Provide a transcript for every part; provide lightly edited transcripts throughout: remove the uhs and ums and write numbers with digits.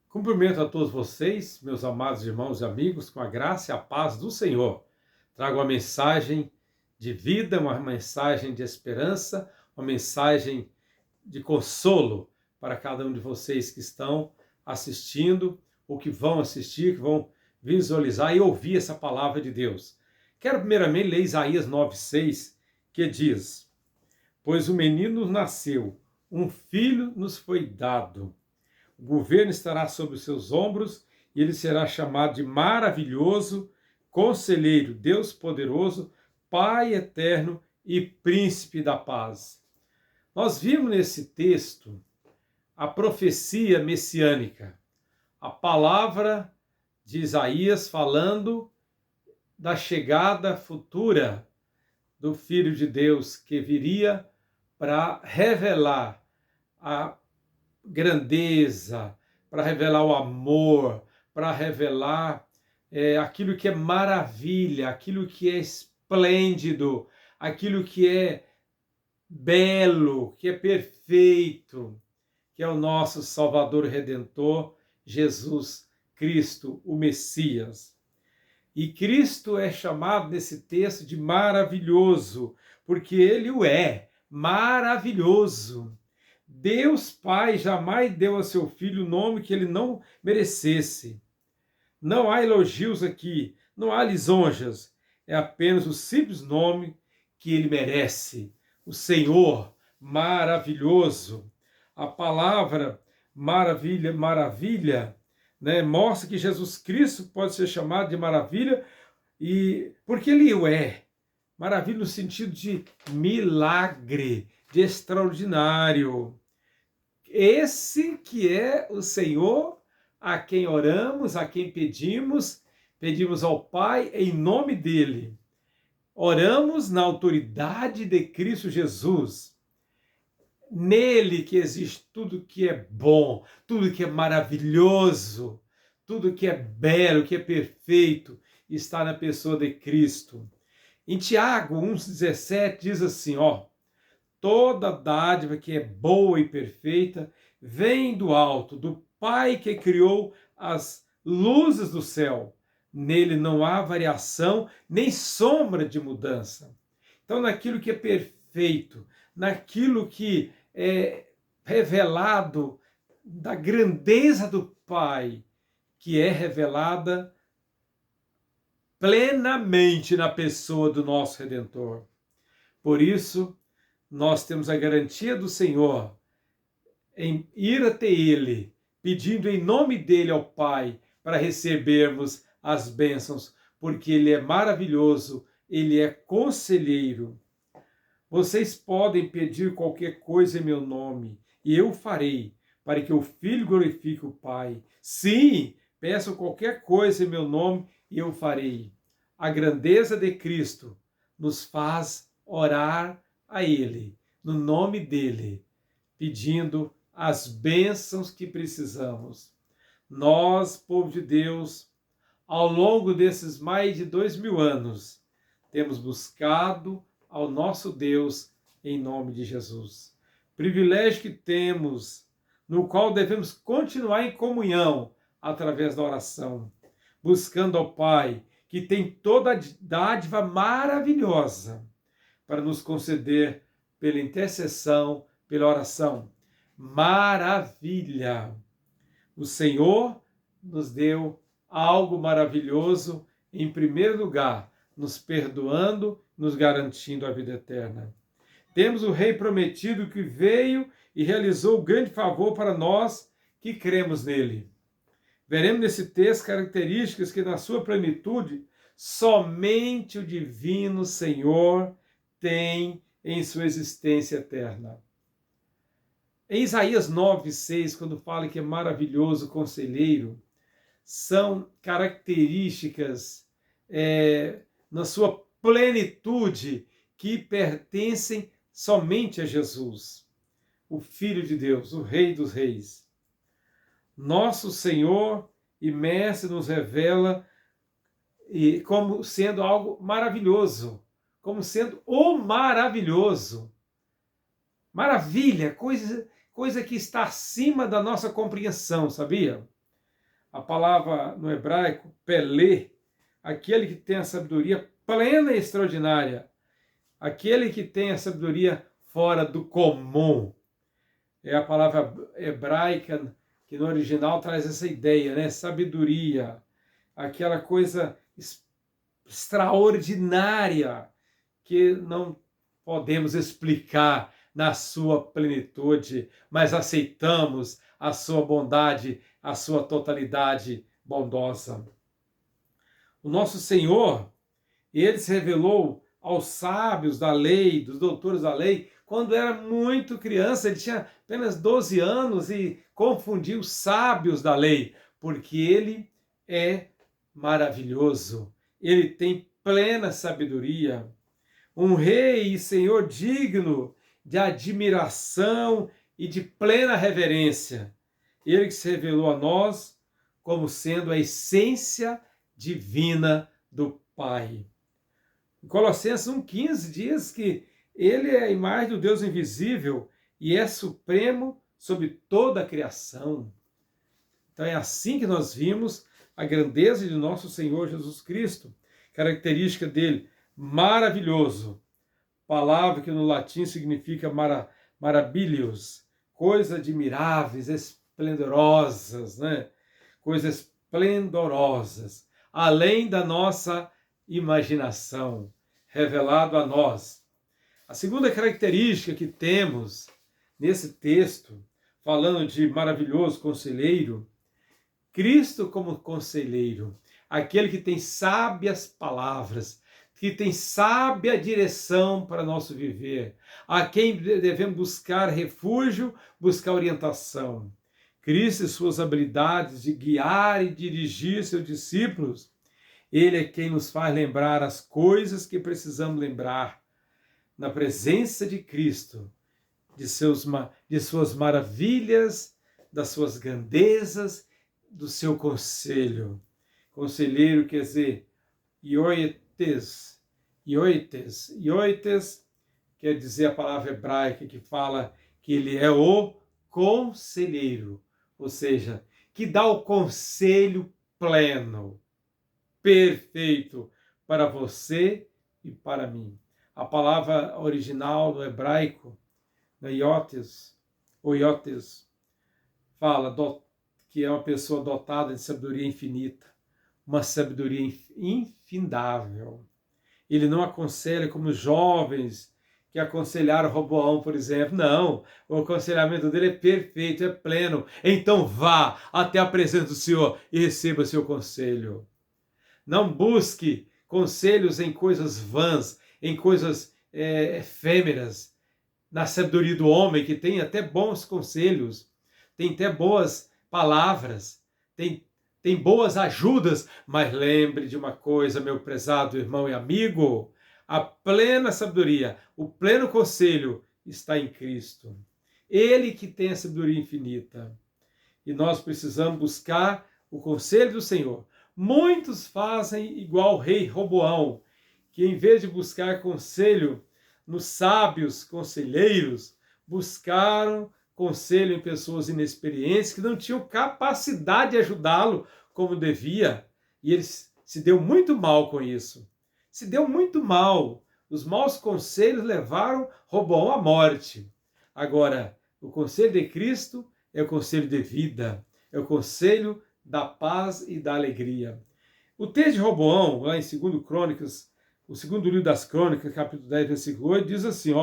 Cumprimento a todos vocês, meus amados irmãos e amigos, com a graça e a paz do Senhor. Trago uma mensagem de vida, uma mensagem de esperança, uma mensagem de consolo para cada um de vocês que estão assistindo, ou que vão assistir, que vão visualizar e ouvir essa palavra de Deus. Quero primeiramente ler Isaías 9,6, que diz: Pois o menino nos nasceu, um filho nos foi dado. O governo estará sobre os seus ombros e ele será chamado de maravilhoso, conselheiro, Deus poderoso, Pai eterno e príncipe da paz. Nós vimos nesse texto a profecia messiânica, a palavra de Isaías falando da chegada futura do Filho de Deus que viria para revelar a grandeza, para revelar o amor, para revelar aquilo que é maravilha, aquilo que é esplêndido, aquilo que é belo, que é perfeito, que é o nosso Salvador Redentor, Jesus Cristo, o Messias. E Cristo é chamado nesse texto de maravilhoso, porque ele o é, maravilhoso. Deus Pai jamais deu a seu filho o nome que ele não merecesse. Não há elogios aqui, não há lisonjas. É apenas o simples nome que ele merece. O Senhor maravilhoso. A palavra maravilha, maravilha, né, mostra que Jesus Cristo pode ser chamado de maravilha e porque ele o é. Maravilha no sentido de milagre, de extraordinário. Esse que é o Senhor a quem oramos, a quem pedimos ao Pai em nome dele. Oramos na autoridade de Cristo Jesus. Nele que existe tudo que é bom, tudo que é maravilhoso, tudo que é belo, que é perfeito, está na pessoa de Cristo. Em Tiago 1,17 diz assim, toda dádiva que é boa e perfeita vem do alto, do Pai que criou as luzes do céu. Nele não há variação, nem sombra de mudança. Então, naquilo que é perfeito, naquilo que é revelado da grandeza do Pai, que é revelada plenamente na pessoa do nosso Redentor. Por isso, nós temos a garantia do Senhor em ir até Ele, pedindo em nome dEle ao Pai, para recebermos as bênçãos, porque Ele é maravilhoso, Ele é conselheiro. Vocês podem pedir qualquer coisa em meu nome, e eu farei, para que o Filho glorifique o Pai. Sim, peçam qualquer coisa em meu nome, e eu farei. A grandeza de Cristo nos faz orar a Ele, no nome dEle, pedindo as bênçãos que precisamos. Nós, povo de Deus, ao longo desses mais de 2000 anos, temos buscado ao nosso Deus em nome de Jesus. Privilégio que temos, no qual devemos continuar em comunhão através da oração, buscando ao Pai, que tem toda a dádiva maravilhosa para nos conceder pela intercessão, pela oração. Maravilha! O Senhor nos deu algo maravilhoso, em primeiro lugar, nos perdoando, nos garantindo a vida eterna. Temos o Rei prometido que veio e realizou o grande favor para nós que cremos nele. Veremos nesse texto características que, na sua plenitude, somente o divino Senhor tem em sua existência eterna. Em Isaías 9,6, quando fala que é maravilhoso conselheiro, são características na sua plenitude que pertencem somente a Jesus, o Filho de Deus, o Rei dos Reis. Nosso Senhor e Mestre nos revela como sendo algo maravilhoso, como sendo o maravilhoso. Maravilha, coisa que está acima da nossa compreensão, sabia? A palavra no hebraico, pelé, aquele que tem a sabedoria plena e extraordinária, aquele que tem a sabedoria fora do comum. É a palavra hebraica que no original traz essa ideia, né? Sabedoria, aquela coisa extraordinária que não podemos explicar na sua plenitude, mas aceitamos a sua bondade, a sua totalidade bondosa. O nosso Senhor, ele se revelou aos sábios da lei, dos doutores da lei, quando era muito criança. Ele tinha apenas 12 anos e confundiu os sábios da lei, porque ele é maravilhoso, ele tem plena sabedoria, um rei e senhor digno de admiração e de plena reverência. Ele que se revelou a nós como sendo a essência divina do Pai. Em Colossenses 1,15 diz que ele é a imagem do Deus invisível e é supremo sobre toda a criação. Então é assim que nós vimos a grandeza de nosso Senhor Jesus Cristo. Característica dele, maravilhoso. Palavra que no latim significa maravilhos, coisas admiráveis, esplendorosas, né? Coisas esplendorosas, além da nossa imaginação, revelado a nós. A segunda característica que temos nesse texto, falando de maravilhoso conselheiro, Cristo como conselheiro, aquele que tem sábias palavras, que tem sábia direção para nosso viver, a quem devemos buscar refúgio, buscar orientação. Cristo e suas habilidades de guiar e dirigir seus discípulos, ele é quem nos faz lembrar as coisas que precisamos lembrar na presença de Cristo, de suas maravilhas, das suas grandezas, do seu conselho. Conselheiro quer dizer ioites. Ioites quer dizer a palavra hebraica que fala que ele é o conselheiro, ou seja, que dá o conselho pleno, perfeito para você e para mim. A palavra original do hebraico, iotes, fala que é uma pessoa dotada de sabedoria infinita, uma sabedoria infindável. Ele não aconselha como os jovens que aconselharam Roboão, por exemplo. Não, o aconselhamento dele é perfeito, é pleno. Então vá até a presença do Senhor e receba seu conselho. Não busque conselhos em coisas vãs, em coisas efêmeras. Na sabedoria do homem, que tem até bons conselhos, tem até boas palavras, tem boas ajudas, mas lembre de uma coisa, meu prezado irmão e amigo, a plena sabedoria, o pleno conselho está em Cristo. Ele que tem a sabedoria infinita. E nós precisamos buscar o conselho do Senhor. Muitos fazem igual o rei Roboão, que em vez de buscar conselho nos sábios conselheiros, buscaram conselho em pessoas inexperientes que não tinham capacidade de ajudá-lo como devia. E ele se deu muito mal com isso. Se deu muito mal. Os maus conselhos levaram Roboão à morte. Agora, o conselho de Cristo é o conselho de vida, é o conselho da paz e da alegria. O texto de Roboão, lá em 2 Crônicas, o segundo livro das Crônicas, capítulo 10, versículo 8, diz assim,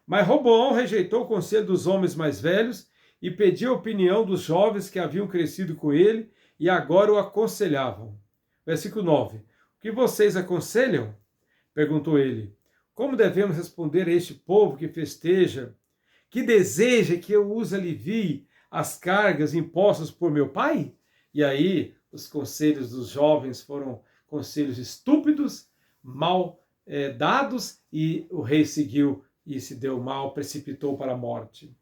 mas Roboão rejeitou o conselho dos homens mais velhos e pediu a opinião dos jovens que haviam crescido com ele e agora o aconselhavam. Versículo 9. O que vocês aconselham? Perguntou ele. Como devemos responder a este povo que festeja, que deseja que eu os alivie as cargas impostas por meu pai? E aí, os conselhos dos jovens foram conselhos estúpidos, mal dados, e o rei seguiu e se deu mal, precipitou para a morte.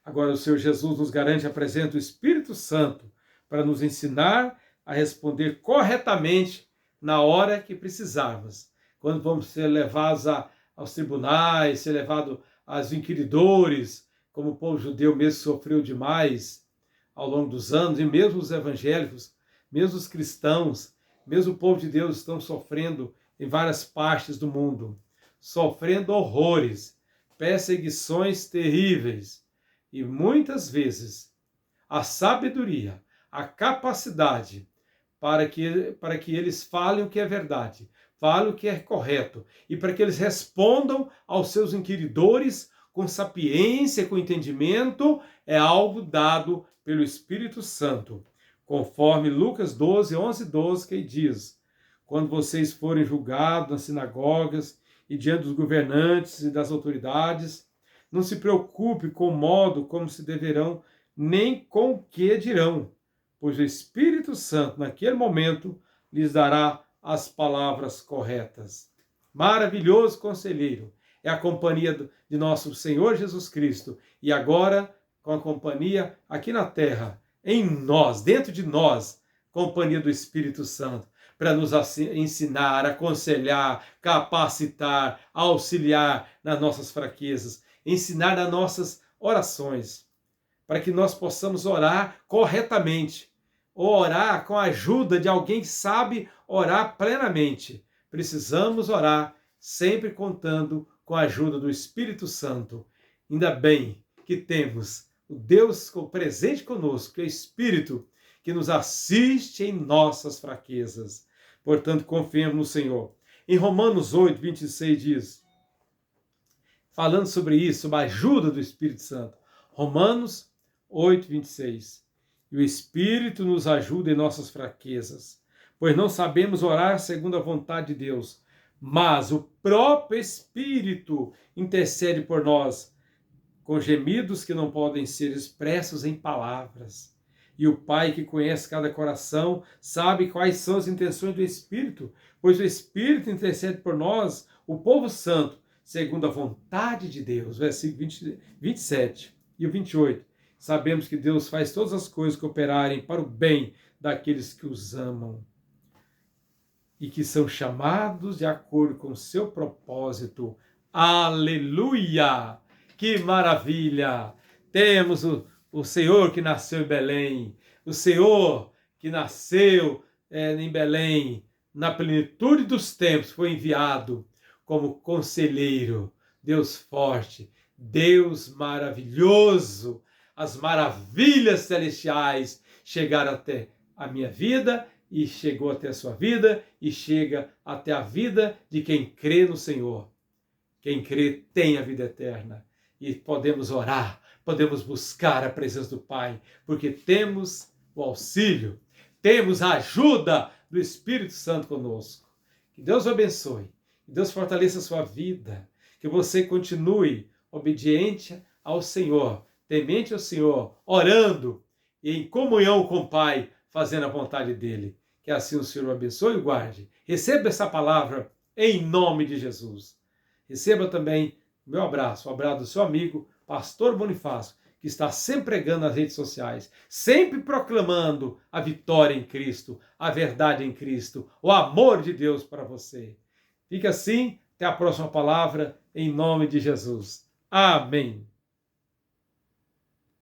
Agora o Senhor Jesus nos garante, apresenta o Espírito Santo para nos ensinar a responder corretamente na hora que precisarmos. Quando vamos ser levados aos tribunais, ser levados aos inquiridores, como o povo judeu mesmo sofreu demais, ao longo dos anos, e mesmo os evangélicos, mesmo os cristãos, mesmo o povo de Deus estão sofrendo em várias partes do mundo, sofrendo horrores, perseguições terríveis, e muitas vezes a sabedoria, a capacidade para que eles falem o que é verdade, falem o que é correto, e para que eles respondam aos seus inquiridores com sapiência, com entendimento, é algo dado pelo Espírito Santo. Conforme Lucas 12, 11, 12, que diz: quando vocês forem julgados nas sinagogas e diante dos governantes e das autoridades, não se preocupe com o modo como se deverão, nem com o que dirão, pois o Espírito Santo, naquele momento, lhes dará as palavras corretas. Maravilhoso conselheiro é a companhia de nosso Senhor Jesus Cristo, e agora com a companhia aqui na terra, em nós, dentro de nós, companhia do Espírito Santo, para nos ensinar, aconselhar, capacitar, auxiliar nas nossas fraquezas, ensinar nas nossas orações, para que nós possamos orar corretamente, ou orar com a ajuda de alguém que sabe orar plenamente. Precisamos orar sempre contando com a ajuda do Espírito Santo. Ainda bem que temos o Deus presente conosco, que é o Espírito, que nos assiste em nossas fraquezas. Portanto, confiemos no Senhor. Em Romanos 8, 26 diz, falando sobre isso, sobre a ajuda do Espírito Santo. Romanos 8, 26. E o Espírito nos ajuda em nossas fraquezas, pois não sabemos orar segundo a vontade de Deus, mas o próprio Espírito intercede por nós, com gemidos que não podem ser expressos em palavras. E o Pai, que conhece cada coração, sabe quais são as intenções do Espírito, pois o Espírito intercede por nós, o povo santo, segundo a vontade de Deus. Versículo 27 e o 28. Sabemos que Deus faz todas as coisas cooperarem para o bem daqueles que os amam e que são chamados de acordo com o seu propósito. Aleluia! Que maravilha! Temos o Senhor que nasceu em Belém, o Senhor que nasceu em Belém, na plenitude dos tempos, foi enviado como conselheiro, Deus forte, Deus maravilhoso. As maravilhas celestiais chegaram até a minha vida, e chegou até a sua vida, e chega até a vida de quem crê no Senhor. Quem crê tem a vida eterna. E podemos orar, podemos buscar a presença do Pai, porque temos o auxílio, temos a ajuda do Espírito Santo conosco. Que Deus o abençoe, que Deus fortaleça a sua vida, que você continue obediente ao Senhor, temente ao Senhor, orando e em comunhão com o Pai, fazendo a vontade dEle. Que assim o Senhor o abençoe e o guarde. Receba essa palavra em nome de Jesus. Receba também o meu abraço, o abraço do seu amigo, Pastor Bonifácio, que está sempre pregando nas redes sociais, sempre proclamando a vitória em Cristo, a verdade em Cristo, o amor de Deus para você. Fique assim, até a próxima palavra, em nome de Jesus. Amém.